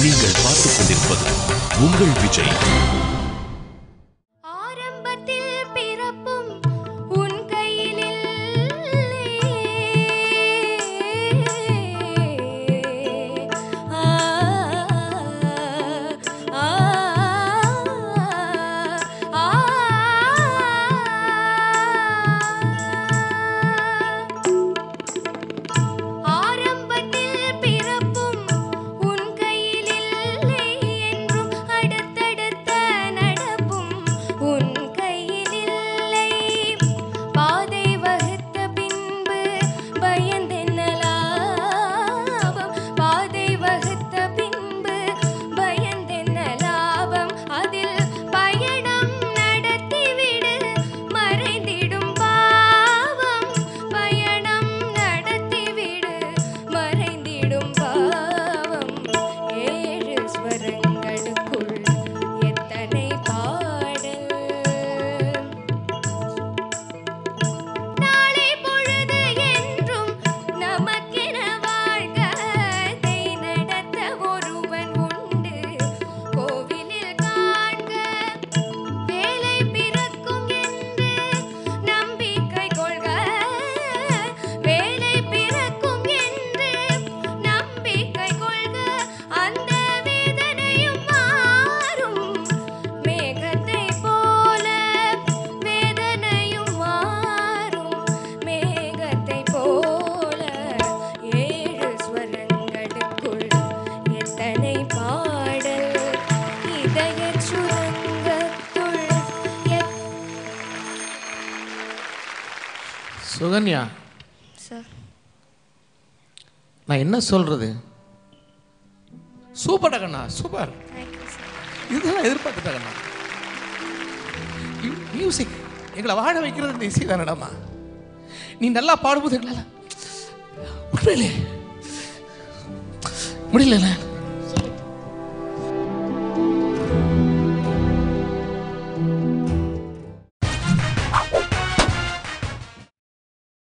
நீங்கள் பார்த்துக் கொண்டிருப்பது உங்கள் விஜய். சுகன்யா சார், நான் என்ன சொல்றது? சூப்பர் கண்ணா, சூப்பர். இதுதான் எதிர்பார்த்துட்டா கண்ணா. மியூசிக் எங்களை வாழ வைக்கிறது இந்த இசை தானடாமா. நீ நல்லா பாடும்போது எங்களால் உண்மையிலே முடியல.